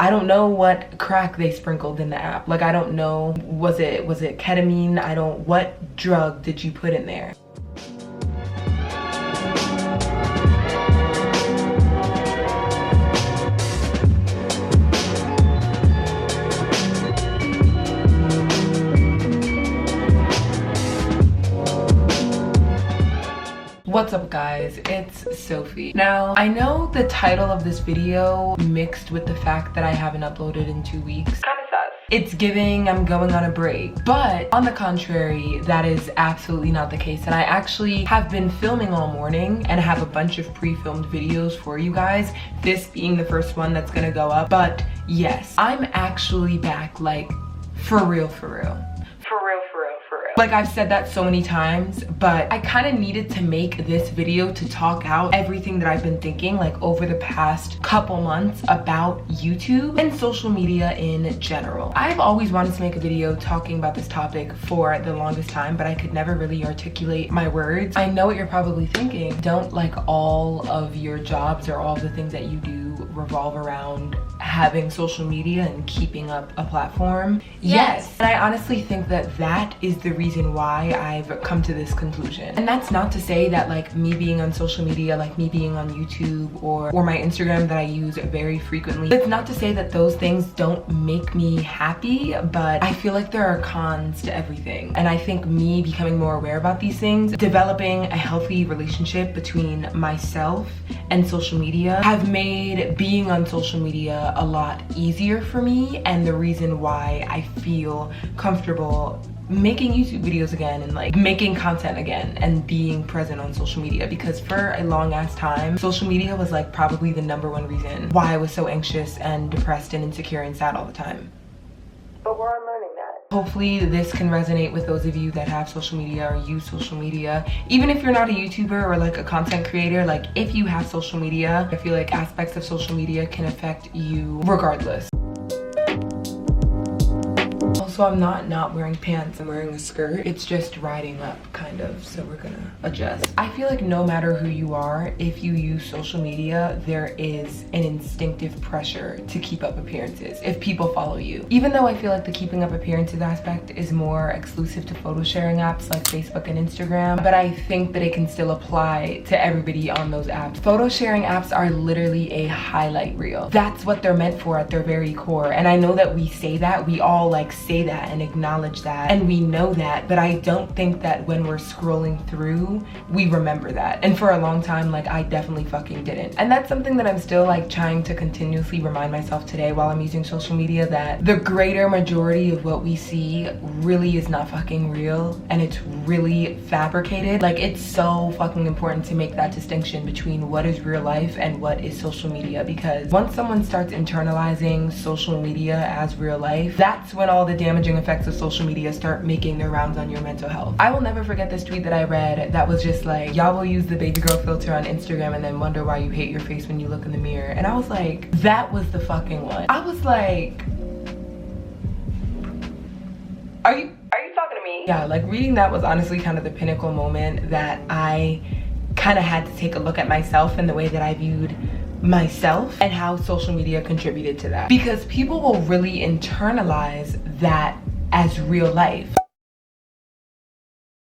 I don't know what crack they sprinkled in the app. Like, I don't know, was it ketamine? What drug did you put in there? What's up guys, it's Sophie. Now, I know the title of this video mixed with the fact that I haven't uploaded in 2 weeks kinda sus. It's giving I'm going on a break, but on the contrary, that is absolutely not the case. And I actually have been filming all morning and have a bunch of pre-filmed videos for you guys, this being the first one that's gonna go up. But yes, I'm actually back, like, for real. Like, I've said that so many times, but I kind of needed to make this video to talk out everything that I've been thinking, like, over the past couple months about YouTube and social media in general. I've always wanted to make a video talking about this topic for the longest time, but I could never really articulate my words. I know what you're probably thinking. Don't, like, all of your jobs or all the things that you do revolve around having social media and keeping up a platform? Yes. And I honestly think that that is the reason why I've come to this conclusion. And that's not to say that, like, me being on social media, like me being on YouTube or my Instagram that I use very frequently, it's not to say that those things don't make me happy, but I feel like there are cons to everything. And I think me becoming more aware about these things, developing a healthy relationship between myself and social media, have made being on social media a lot easier for me, and the reason why I feel comfortable making YouTube videos again and, like, making content again and being present on social media. Because for a long ass time, social media was, like, probably the #1 reason why I was so anxious and depressed and insecure and sad all the time. But we're unlearning that. Hopefully this can resonate with those of you that have social media or use social media. Even if you're not a YouTuber or, like, a content creator, like, if you have social media, I feel like aspects of social media can affect you regardless. Also, I'm not wearing pants, I'm wearing a skirt. It's just riding up, kind of, so we're gonna adjust. I feel like no matter who you are, if you use social media, there is an instinctive pressure to keep up appearances if people follow you. Even though I feel like the keeping up appearances aspect is more exclusive to photo sharing apps like Facebook and Instagram, but I think that it can still apply to everybody on those apps. Photo sharing apps are literally a highlight reel. That's what they're meant for at their very core. And I know that we say that, we all, like, say that and acknowledge that, and we know that, but I don't think that when we're scrolling through we remember that. And for a long time, like, I definitely fucking didn't. And that's something that I'm still, like, trying to continuously remind myself today while I'm using social media, that the greater majority of what we see really is not fucking real, and it's really fabricated. Like, it's so fucking important to make that distinction between what is real life and what is social media, because once someone starts internalizing social media as real life, that's when all the damaging effects of social media start making their rounds on your mental health. I will never forget this tweet that I read that was just like, y'all will use the baby girl filter on Instagram and then wonder why you hate your face when you look in the mirror. And I was like, that was the fucking one. I was like, are you talking to me? Yeah, like, reading that was honestly kind of the pinnacle moment that I kind of had to take a look at myself and the way that I viewed myself and how social media contributed to that. Because people will really internalize that as real life.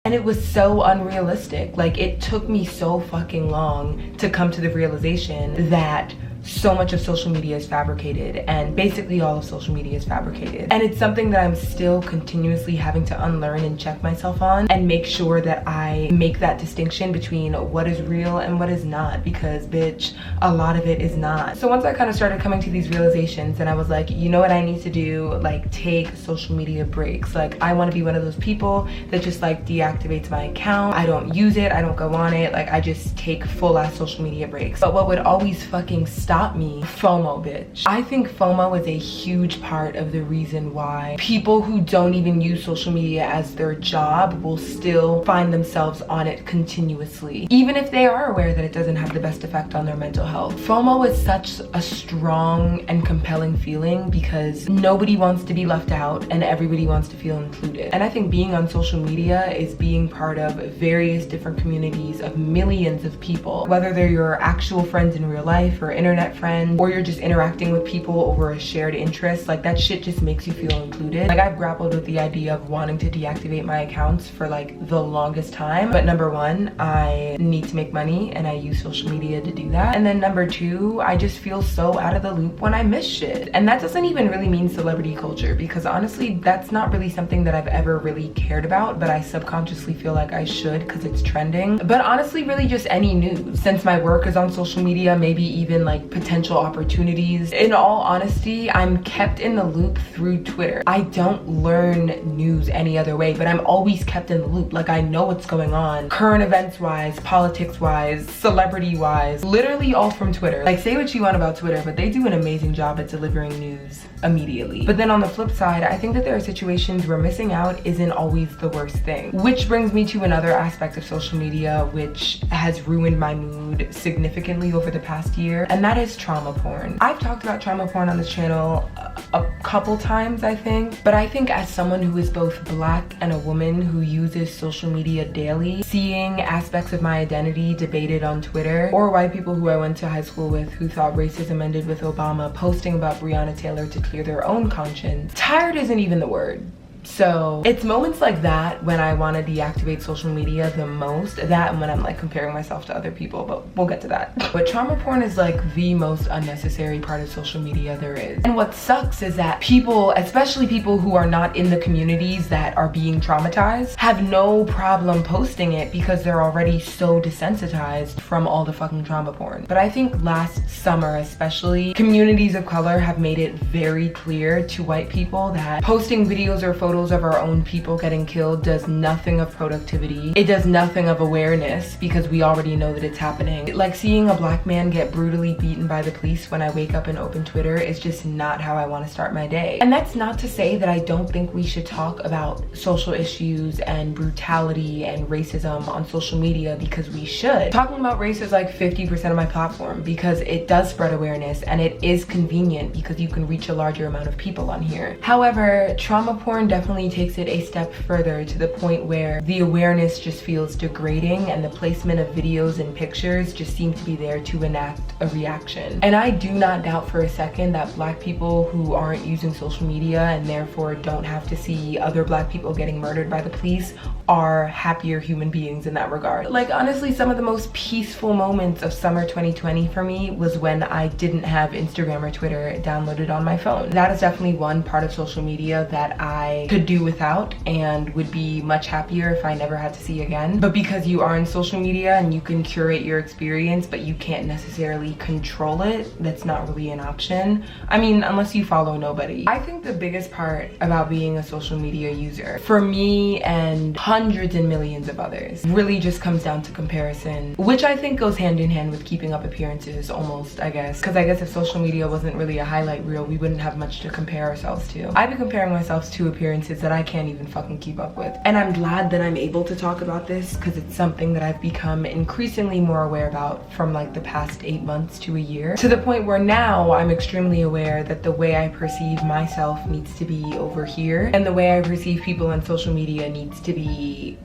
And it was so unrealistic. Like, it took me so fucking long to come to the realization that so much of social media is fabricated, and basically all of social media is fabricated. And it's something that I'm still continuously having to unlearn and check myself on and make sure that I make that distinction between what is real and what is not, because bitch, a lot of it is not. So once I kind of started coming to these realizations, and I was like, you know what I need to do? Like, take social media breaks. Like, I want to be one of those people that just, like, deactivates my account. I don't use it, I don't go on it, like, I just take full ass social media breaks. But what would always fucking stop me? FOMO, bitch. I think FOMO is a huge part of the reason why people who don't even use social media as their job will still find themselves on it continuously, even if they are aware that it doesn't have the best effect on their mental health. FOMO is such a strong and compelling feeling because nobody wants to be left out and everybody wants to feel included. And I think being on social media is being part of various different communities of millions of people, whether they're your actual friends in real life or internet internet friends, or you're just interacting with people over a shared interest, like that shit just makes you feel included. Like I've grappled with the idea of wanting to deactivate my accounts for like the longest time, but number one, I need to make money and I use social media to do that. And then number two, I just feel so out of the loop when I miss shit. And that doesn't even really mean celebrity culture, because honestly, that's not really something that I've ever really cared about, but I subconsciously feel like I should because it's trending. But honestly, really just any news. Since my work is on social media, maybe even like potential opportunities. In all honesty, I'm kept in the loop through Twitter. I don't learn news any other way, but I'm always kept in the loop. Like I know what's going on, current events wise, politics wise, celebrity wise, literally all from Twitter. Like say what you want about Twitter, but they do an amazing job at delivering news immediately. But then on the flip side, I think that there are situations where missing out isn't always the worst thing. Which brings me to another aspect of social media which has ruined my mood significantly over the past year, and that is trauma porn. I've talked about trauma porn on this channel a couple times, I think, but I think as someone who is both Black and a woman who uses social media daily, seeing aspects of my identity debated on Twitter, or white people who I went to high school with who thought racism ended with Obama posting about Breonna Taylor to clear their own conscience, tired isn't even the word. So it's moments like that when I want to deactivate social media the most, that and when I'm like comparing myself to other people, but we'll get to that. But trauma porn is like the most unnecessary part of social media there is. And what sucks is that people, especially people who are not in the communities that are being traumatized, have no problem posting it because they're already so desensitized from all the fucking trauma porn. But I think last summer especially, communities of color have made it very clear to white people that posting videos or photos of our own people getting killed does nothing of productivity. It does nothing of awareness because we already know that it's happening. Like seeing a Black man get brutally beaten by the police when I wake up and open Twitter is just not how I want to start my day. And that's not to say that I don't think we should talk about social issues and brutality and racism on social media, because we should. Talking about race is like 50% of my platform because it does spread awareness and it is convenient because you can reach a larger amount of people on here. However, trauma porn definitely takes it a step further to the point where the awareness just feels degrading and the placement of videos and pictures just seem to be there to enact a reaction. And I do not doubt for a second that Black people who aren't using social media and therefore don't have to see other Black people getting murdered by the police are happier human beings in that regard. Like honestly, some of the most peaceful moments of summer 2020 for me was when I didn't have Instagram or Twitter downloaded on my phone. That is definitely one part of social media that I could do without and would be much happier if I never had to see again. But because you are in social media and you can curate your experience but you can't necessarily control it, that's not really an option. I mean, unless you follow nobody. I think the biggest part about being a social media user for me and hundreds and millions of others really just comes down to comparison, which I think goes hand in hand with keeping up appearances almost, I guess. Because I guess if social media wasn't really a highlight reel, we wouldn't have much to compare ourselves to. I've been comparing myself to appearances that I can't even fucking keep up with. And I'm glad that I'm able to talk about this because it's something that I've become increasingly more aware about from like the past 8 months to a year, to the point where now I'm extremely aware that the way I perceive myself needs to be over here and the way I perceive people on social media needs to be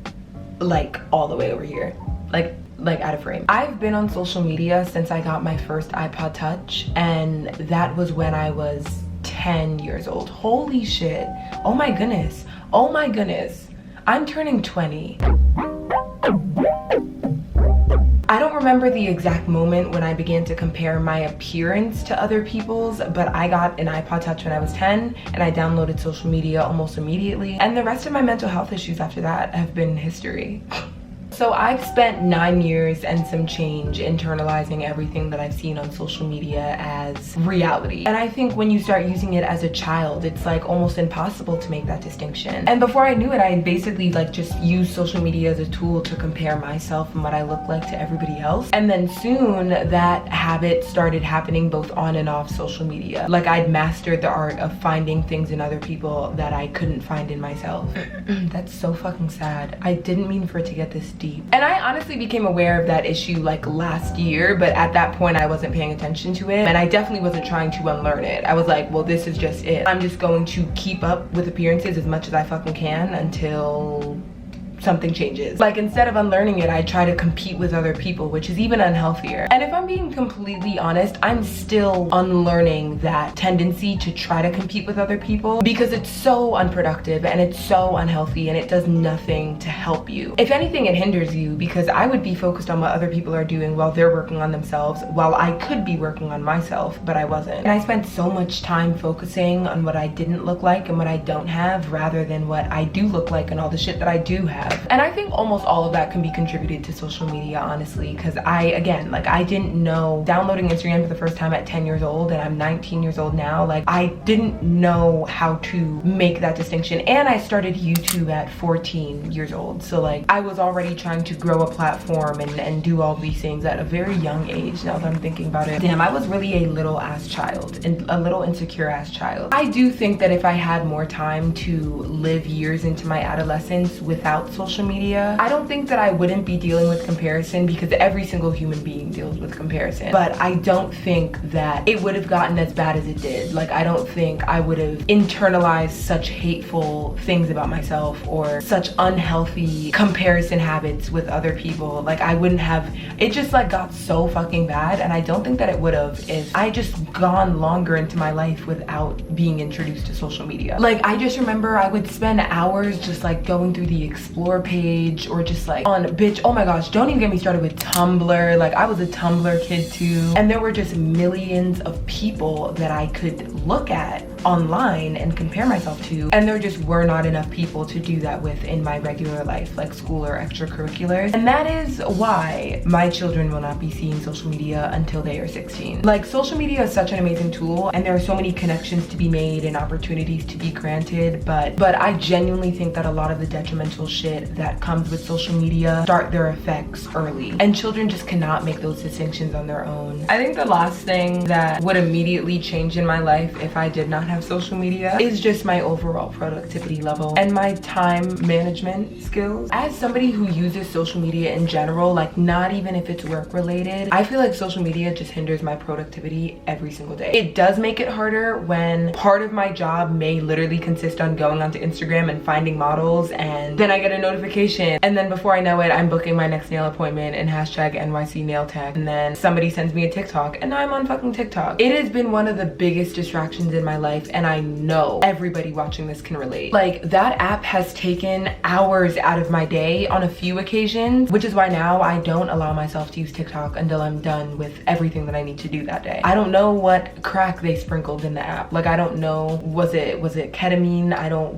like all the way over here, like out of frame. I've been on social media since I got my first iPod Touch, and that was when I was 10 years old. Holy shit. Oh my goodness. Oh my goodness. I'm turning 20. I don't remember the exact moment when I began to compare my appearance to other people's, but I got an iPod Touch when I was 10 and I downloaded social media almost immediately. And the rest of my mental health issues after that have been history. So I've spent 9 years and some change internalizing everything that I've seen on social media as reality. And I think when you start using it as a child, it's like almost impossible to make that distinction. And before I knew it, I basically like just used social media as a tool to compare myself and what I look like to everybody else. And then soon that habit started happening both on and off social media. Like I'd mastered the art of finding things in other people that I couldn't find in myself. That's so fucking sad. I didn't mean for it to get this deep. And I honestly became aware of that issue like last year, but at that point I wasn't paying attention to it, and I definitely wasn't trying to unlearn it. I was like, well, this is just it. I'm just going to keep up with appearances as much as I fucking can until something changes. Like, instead of unlearning it, I try to compete with other people, which is even unhealthier. And if I'm being completely honest, I'm still unlearning that tendency to try to compete with other people, because it's so unproductive and it's so unhealthy and it does nothing to help you. If anything, it hinders you, because I would be focused on what other people are doing while they're working on themselves, while I could be working on myself, but I wasn't. And I spent so much time focusing on what I didn't look like and what I don't have, rather than what I do look like and all the shit that I do have. And I think almost all of that can be contributed to social media, honestly, because I didn't know. Downloading Instagram for the first time at 10 years old, and I'm 19 years old now, like, I didn't know how to make that distinction. And I started YouTube at 14 years old, so like, I was already trying to grow a platform and do all these things at a very young age, now that I'm thinking about it. Damn, I was really a little ass child, and a little insecure ass child. I do think that if I had more time to live years into my adolescence without social media, I don't think that I wouldn't be dealing with comparison, because every single human being deals with comparison. But I don't think that it would have gotten as bad as it did. Like, I don't think I would have internalized such hateful things about myself or such unhealthy comparison habits with other people. Like, I wouldn't have, it just like got so fucking bad, and I don't think that it would have if I just gone longer into my life without being introduced to social media. Like, I just remember I would spend hours just like going through the explore page, or just like on, bitch, oh my gosh, don't even get me started with Tumblr. Like, I was a Tumblr kid too, and there were just millions of people that I could look at online and compare myself to, and there just were not enough people to do that with in my regular life, like school or extracurriculars. And that is why my children will not be seeing social media until they are 16. Like, social media is such an amazing tool, and there are so many connections to be made and opportunities to be granted, but I genuinely think that a lot of the detrimental shit that comes with social media start their effects early, and children just cannot make those distinctions on their own. I think the last thing that would immediately change in my life if I did not have social media is just my overall productivity level and my time management skills. As somebody who uses social media in general, like, not even if it's work related, I feel like social media just hinders my productivity every single day. It does make it harder when part of my job may literally consist on going onto Instagram and finding models, and then I get a notification, and then before I know it, I'm booking my next nail appointment and hashtag NYC nail tech, and then somebody sends me a TikTok and now I'm on fucking TikTok. It has been one of the biggest distractions in my life, and I know everybody watching this can relate. Like, that app has taken hours out of my day on a few occasions, which is why now I don't allow myself to use TikTok until I'm done with everything that I need to do that day. I don't know what crack they sprinkled in the app. Like, I don't know, was it ketamine?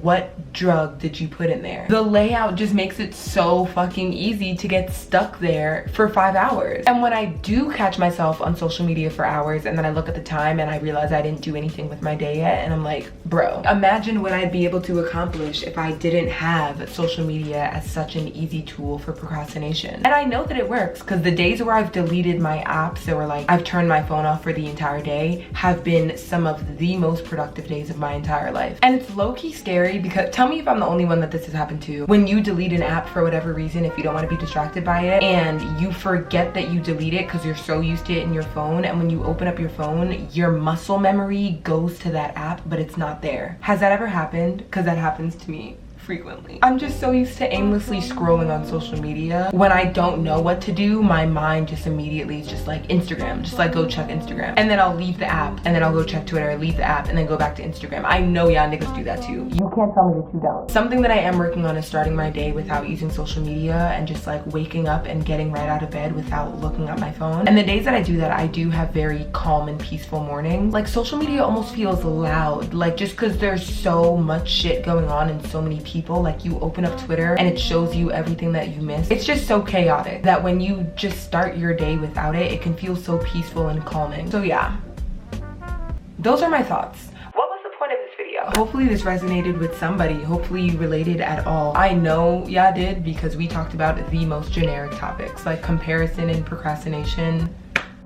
What drug did you put in there? The layout just makes it so fucking easy to get stuck there for 5 hours. And when I do catch myself on social media for hours, and then I look at the time and I realize I didn't do anything with my day yet, and I'm like, bro, imagine what I'd be able to accomplish if I didn't have social media as such an easy tool for procrastination. And I know that it works, because the days where I've deleted my apps, or like I've turned my phone off for the entire day, have been some of the most productive days of my entire life. And it's low-key scary, because tell me if I'm the only one that this has happened to. When you delete an app for whatever reason, if you don't want to be distracted by it, and you forget that you delete it because you're so used to it in your phone, and when you open up your phone, your muscle memory goes to that app, but it's not there. Has that ever happened? Because that happens to me frequently. I'm just so used to aimlessly scrolling on social media. When I don't know what to do, my mind just immediately is just like Instagram, just like go check Instagram. And then I'll leave the app, and then I'll go check Twitter, leave the app, and then go back to Instagram. I know y'all niggas do that too. You can't tell me that you don't. Something that I am working on is starting my day without using social media, and just like waking up and getting right out of bed without looking at my phone. And the days that I do that, I do have very calm and peaceful mornings. Like, social media almost feels loud, like, just because there's so much shit going on and so many people. Like, you open up Twitter and it shows you everything that you missed. It's just so chaotic that when you just start your day without it, it can feel so peaceful and calming. So yeah, those are my thoughts. What was the point of this video? Hopefully this resonated with somebody. Hopefully you related at all. I know y'all did, because we talked about the most generic topics like comparison and procrastination.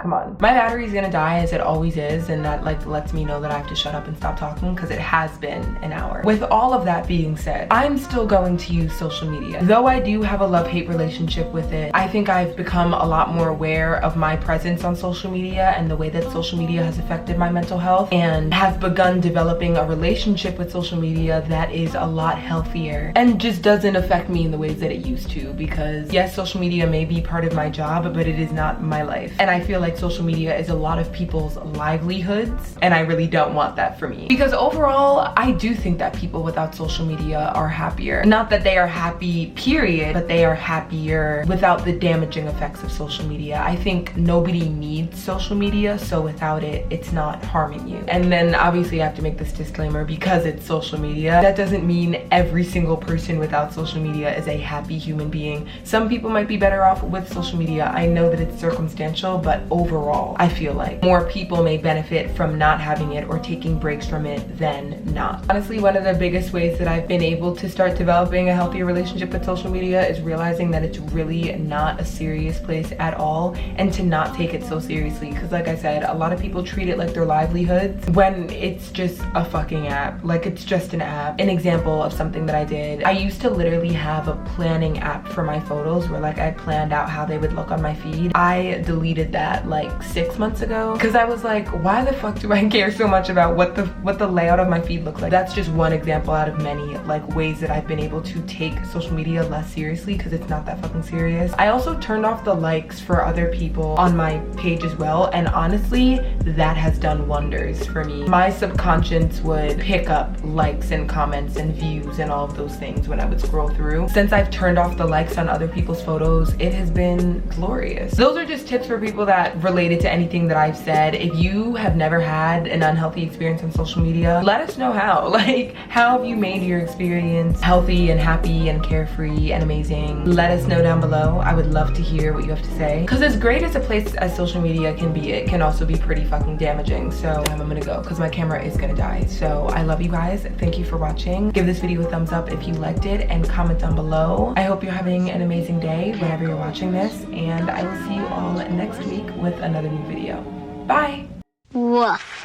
come on. My battery's gonna die as it always is, and that like lets me know that I have to shut up and stop talking because it has been an hour. With all of that being said, I'm still going to use social media. Though I do have a love-hate relationship with it, I think I've become a lot more aware of my presence on social media and the way that social media has affected my mental health, and have begun developing a relationship with social media that is a lot healthier and just doesn't affect me in the ways that it used to. Because yes, social media may be part of my job, but it is not my life. And I feel like social media is a lot of people's livelihoods, and I really don't want that for me. Because overall, I do think that people without social media are happier. Not that they are happy, period, but they are happier without the damaging effects of social media. I think nobody needs social media, so without it, it's not harming you. And then obviously I have to make this disclaimer, because it's social media, that doesn't mean every single person without social media is a happy human being. Some people might be better off with social media. I know that it's circumstantial, but overall, I feel like more people may benefit from not having it or taking breaks from it than not. Honestly, one of the biggest ways that I've been able to start developing a healthier relationship with social media is realizing that it's really not a serious place at all, and to not take it so seriously. Because like I said, a lot of people treat it like their livelihoods when it's just a fucking app. Like, it's just an app. An example of something that I did, I used to literally have a planning app for my photos where like I planned out how they would look on my feed. I deleted that like 6 months ago because I was like, why the fuck do I care so much about what the layout of my feed looks like? That's just one example out of many like ways that I've been able to take social media less seriously, because it's not that fucking serious. I also turned off the likes for other people on my page as well, and honestly, that has done wonders for me. My subconscious would pick up likes and comments and views and all of those things when I would scroll through. Since I've turned off the likes on other people's photos, it has been glorious. Those are just tips for people that related to anything that I've said. If you have never had an unhealthy experience on social media, let us know how. Like, how have you made your experience healthy and happy and carefree and amazing? Let us know down below. I would love to hear what you have to say, because as great as a place as social media can be, it can also be pretty fucking damaging. So I'm gonna go because my camera is gonna die. So I love you guys. Thank you for watching. Give this video a thumbs up if you liked it, and comment down below. I hope you're having an amazing day whenever you're watching this, and I will see you all next week with another new video. Bye. Woof.